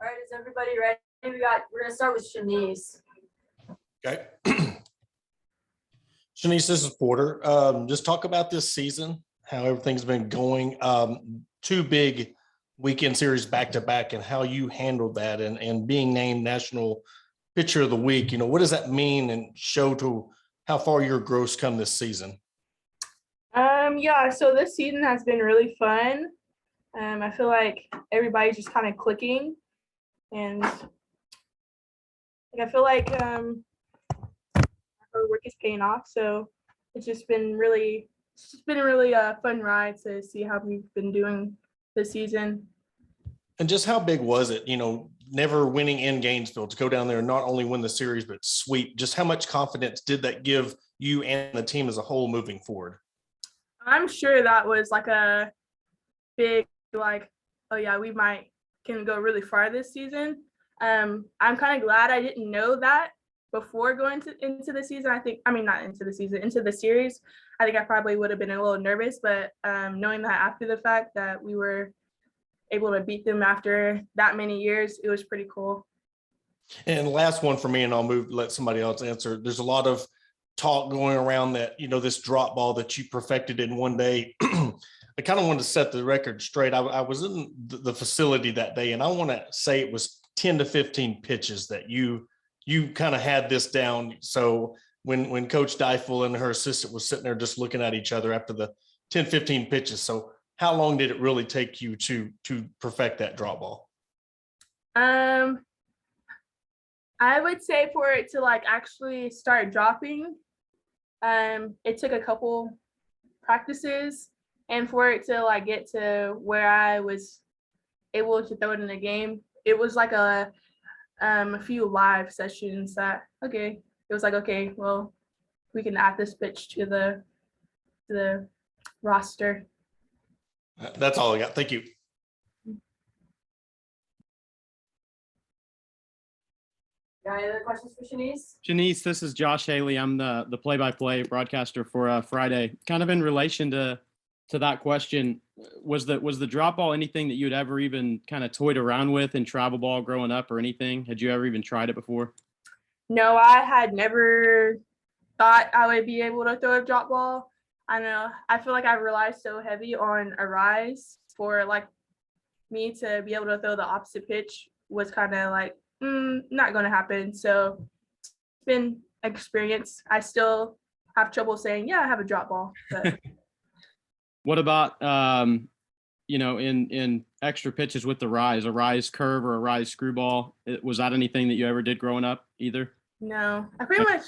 All right, is everybody ready? We're gonna start with Chenise. Okay. Chenise, this is Porter. Just talk about this season, how everything's been going. Two big weekend series back to back, and how you handled that, and being named National Pitcher of the Week. What does that mean and show to how far your growth's come this season? Yeah, so this season has been really fun. I feel like everybody's just kind of clicking, and I feel like our work is paying off. So it's just been a really fun ride to see how we've been doing this season. And just how big was it, never winning in Gainesville, to go down there and not only win the series, but sweep? Just how much confidence did that give you and the team as a whole moving forward? I'm sure that was like a big, oh yeah, can go really far this season. I'm kind of glad I didn't know that before going into the season. Not into the season, into the series. I think I probably would have been a little nervous, but knowing that after the fact that we were able to beat them after that many years, it was pretty cool. And last one for me, and I'll let somebody else answer. There's a lot of talk going around that, this drop ball that you perfected in one day. I kind of wanted to set the record straight. I was in the facility that day, and I want to say it was 10 to 15 pitches that you kind of had this down. So when Coach Deifel and her assistant was sitting there just looking at each other after the 10, 15 pitches. So how long did it really take you to perfect that drop ball? I would say for it to actually start dropping, it took a couple practices, and for it to get to where I was able to throw it in the game, it was like a few live sessions that it was okay, well, we can add this pitch to the roster. That's all I got. Thank you. Got any other questions for Chenise? Chenise, this is Josh Haley. I'm the play-by-play broadcaster for Friday. Kind of in relation to that question, was the drop ball anything that you'd ever even kind of toyed around with in travel ball growing up or anything? Had you ever even tried it before? No, I had never thought I would be able to throw a drop ball. I don't know. I feel like I relied so heavy on a rise for me to be able to throw the opposite pitch was kind of not going to happen. So it's been experience. I still have trouble saying, yeah, I have a drop ball. But. What about, in extra pitches with the rise, a rise curve or a rise screwball? Was that anything that you ever did growing up either? No, I pretty much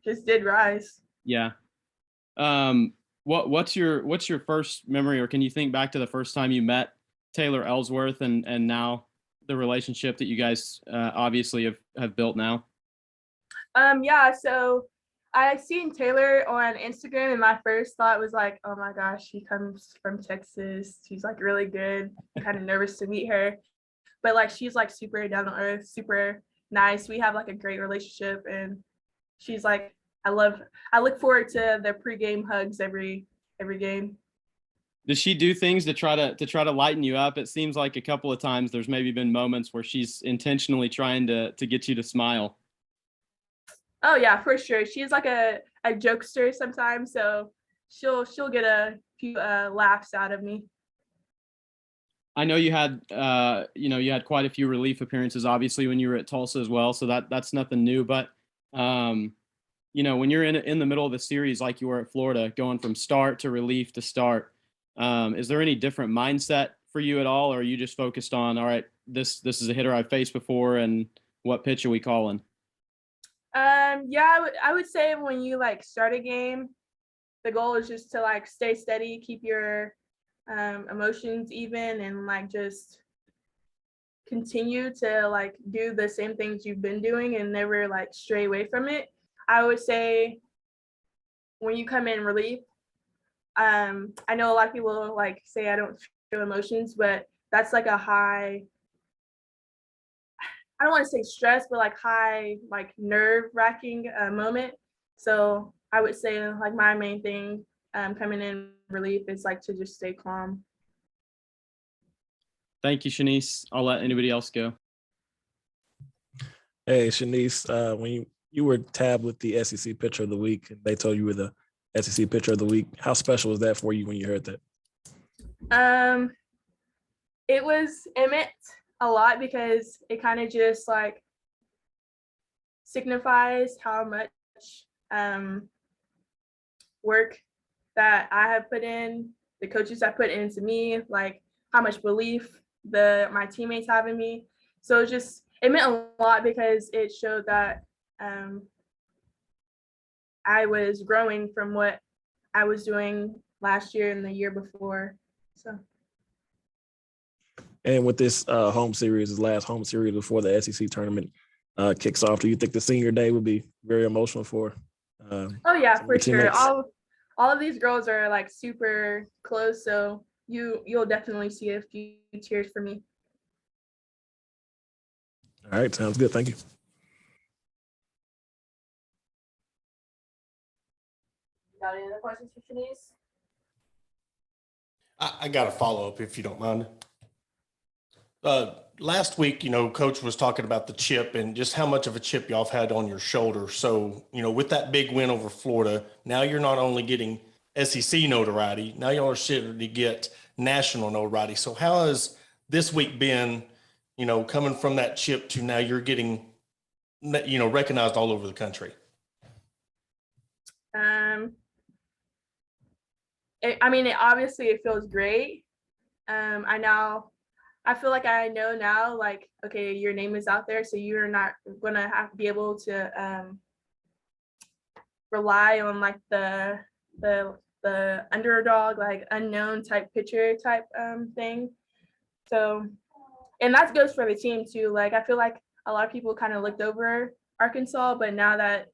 just did rise. Yeah. What's your first memory, or can you think back to the first time you met Taylor Ellsworth and now the relationship that you guys obviously have built now? Yeah, so I seen Taylor on Instagram, and my first thought was oh my gosh, she comes from Texas. She's really good. I'm kind of nervous to meet her, but she's super down to earth, super nice. We have a great relationship, and she's I look forward to the pregame hugs every game. Does she do things to try to lighten you up? It seems like a couple of times there's maybe been moments where she's intentionally trying to get you to smile. Oh yeah, for sure. She's a jokester sometimes, so she'll get a few laughs out of me. I know you had quite a few relief appearances, obviously, when you were at Tulsa as well. So that's nothing new. But when you're in the middle of the series like you were at Florida, going from start to relief to start, is there any different mindset for you at all, or are you just focused on, all right, this is a hitter I've faced before, and what pitch are we calling? Yeah, I would say when you start a game, the goal is just to stay steady, keep your emotions even, and just continue to do the same things you've been doing and never stray away from it. I would say when you come in relief, I know a lot of people say I don't feel emotions, but that's a high, I don't want to say stress, but high, nerve-wracking moment. So I would say my main thing coming in relief is to just stay calm. Thank you, Chenise. I'll let anybody else go. Hey, Chenise, when you were tabbed with the SEC Pitcher of the Week, and they told you were the SEC Pitcher of the Week, how special was that for you when you heard that? It meant a lot because it kind of just like signifies how much work that I have put in, the coaches have put into me, like how much belief my teammates have in me. So it meant a lot because it showed that I was growing from what I was doing last year and the year before. So. And with this home series, this last home series before the SEC tournament kicks off, do you think the senior day would be very emotional for? Oh yeah, some of for your sure. teammates? All of these girls are like super close, so you'll definitely see a few tears for me. All right, sounds good. Thank you. Got any other questions for Chenise? I got a follow-up if you don't mind. Last week, coach was talking about the chip and just how much of a chip y'all have had on your shoulder. So, with that big win over Florida, now you're not only getting SEC notoriety, now y'all are sitting to get national notoriety. So how has this week been, coming from that chip to now you're getting, recognized all over the country? Obviously it feels great. I feel like I know now, like, okay, your name is out there, so you're not gonna have to be able to rely on like the underdog, like unknown type pitcher type thing. So, and that goes for the team too. Like, I feel like a lot of people kind of looked over Arkansas, but now that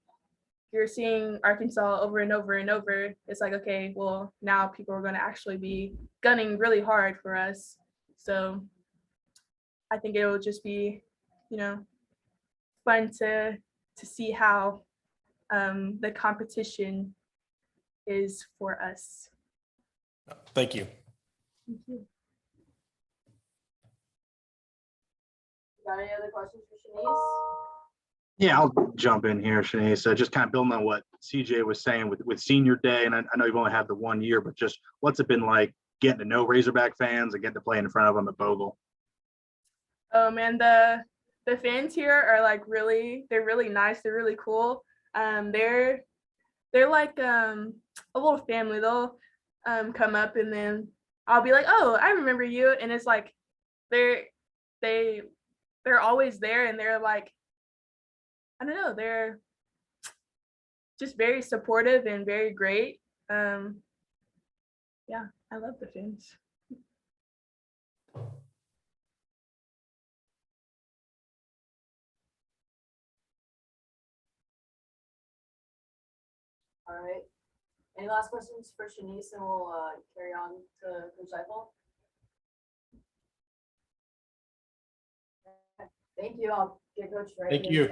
you're seeing Arkansas over and over and over, it's like, okay, well, now people are going to actually be gunning really hard for us. So I think it will just be, fun to see how the competition is for us. Thank you. Thank you. Got any other questions for Chenise? Yeah, I'll jump in here, Chenise. So just kind of building on what CJ was saying with senior day, and I know you've only had the 1 year, but just what's it been like getting to know Razorback fans and getting to play in front of them at Bogle? Oh man, the fans here are like they're really nice. They're really cool. They're like a little family. They'll come up and then I'll be like, oh, I remember you, and it's like they're always there, and they're like, I don't know, they're just very supportive and very great. Yeah, I love the fans. All right. Any last questions for Chenise, and we'll carry on to Coach Seifel? Thank you. I'll get Coach right. Thank you.